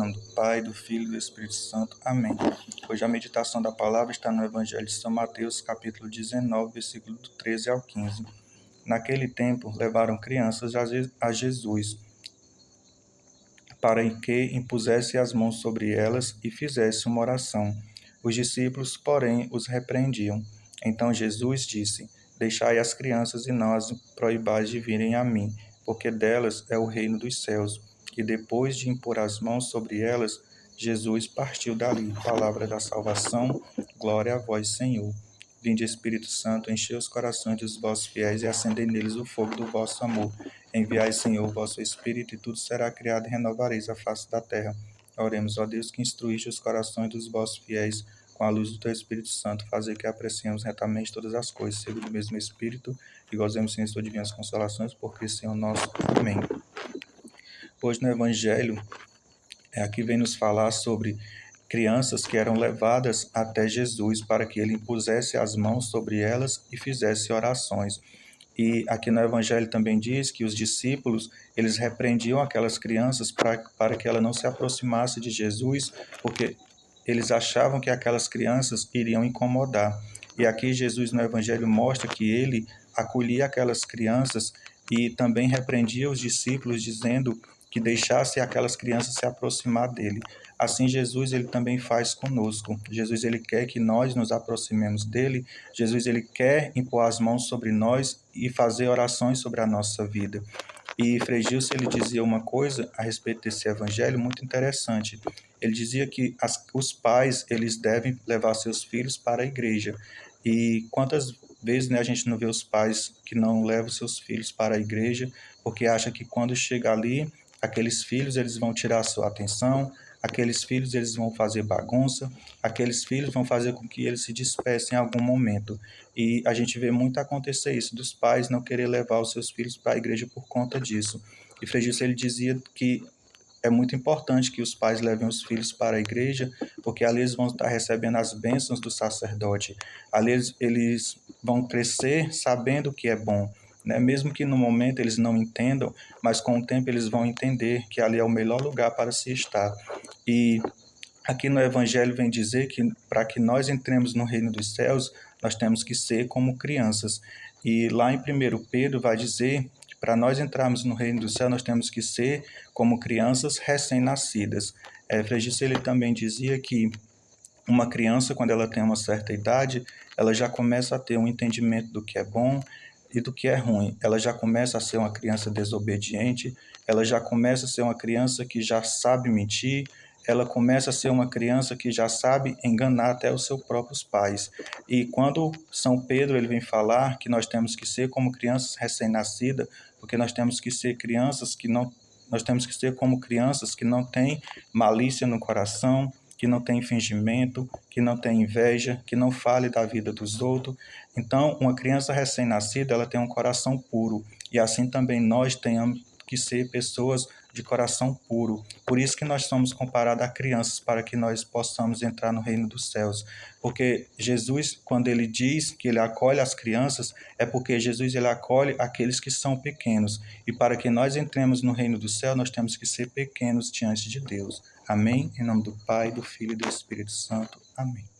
nome do Pai, do Filho e do Espírito Santo. Amém. Hoje a meditação da palavra está no Evangelho de São Mateus, capítulo 19, versículo do 13 ao 15. Naquele tempo, levaram crianças a Jesus, para que impusesse as mãos sobre elas e fizesse uma oração. Os discípulos, porém, os repreendiam. Então Jesus disse: Deixai as crianças e não as proibais de virem a mim, porque delas é o reino dos céus. E depois de impor as mãos sobre elas, Jesus partiu dali. Palavra da salvação, glória a vós, Senhor. Vinde, Espírito Santo, enchei os corações dos vossos fiéis e acendei neles o fogo do vosso amor. Enviai, Senhor, o vosso Espírito, e tudo será criado, e renovareis a face da terra. Oremos, ó Deus, que instruíste os corações dos vossos fiéis com a luz do teu Espírito Santo, fazer que apreciemos retamente todas as coisas, segundo o mesmo Espírito, e gozemos sem suas divinas consolações, por Cristo Senhor nosso. Amém. Hoje no Evangelho, aqui vem nos falar sobre crianças que eram levadas até Jesus para que ele impusesse as mãos sobre elas e fizesse orações. E aqui no Evangelho também diz que os discípulos, eles repreendiam aquelas crianças para que ela não se aproximasse de Jesus, porque eles achavam que aquelas crianças iriam incomodar. E aqui Jesus no Evangelho mostra que ele acolhia aquelas crianças e também repreendia os discípulos, dizendo que deixasse aquelas crianças se aproximar dele. Assim Jesus ele também faz conosco. Jesus ele quer que nós nos aproximemos dele. Jesus ele quer impor as mãos sobre nós e fazer orações sobre a nossa vida. E Frei Gilson ele dizia uma coisa a respeito desse evangelho muito interessante. Ele dizia que os pais eles devem levar seus filhos para a igreja. E quantas vezes a gente não vê os pais que não levam seus filhos para a igreja porque acha que quando chega ali aqueles filhos eles vão tirar a sua atenção, aqueles filhos eles vão fazer bagunça, aqueles filhos vão fazer com que eles se dispersem em algum momento. E a gente vê muito acontecer isso, dos pais não querer levar os seus filhos para a igreja por conta disso. E Frei Gilson, ele dizia que é muito importante que os pais levem os filhos para a igreja, porque ali eles vão estar recebendo as bênçãos do sacerdote. Ali eles vão crescer sabendo o que é bom. Mesmo que no momento eles não entendam, mas com o tempo eles vão entender que ali é o melhor lugar para se estar. E aqui no Evangelho vem dizer que para que nós entremos no reino dos céus, nós temos que ser como crianças. E lá em 1 Pedro vai dizer que para nós entrarmos no reino dos céus, nós temos que ser como crianças recém-nascidas. Frei Gilson, ele também dizia que uma criança, quando ela tem uma certa idade, ela já começa a ter um entendimento do que é bom e do que é ruim. Ela já começa a ser uma criança desobediente, ela já começa a ser uma criança que já sabe mentir, ela começa a ser uma criança que já sabe enganar até os seus próprios pais. E quando São Pedro ele vem falar que nós temos que ser como crianças recém-nascidas, porque nós temos que ser crianças que não, nós temos que ser como crianças que não têm malícia no coração, que não tem fingimento, que não tem inveja, que não fale da vida dos outros. Então, uma criança recém-nascida, ela tem um coração puro, e assim também nós tenhamos que ser pessoas de coração puro. Por isso que nós somos comparados a crianças, para que nós possamos entrar no reino dos céus. Porque Jesus, quando ele diz que ele acolhe as crianças, é porque Jesus ele acolhe aqueles que são pequenos. E para que nós entremos no reino do céu, nós temos que ser pequenos diante de Deus. Amém? Em nome do Pai, do Filho e do Espírito Santo. Amém.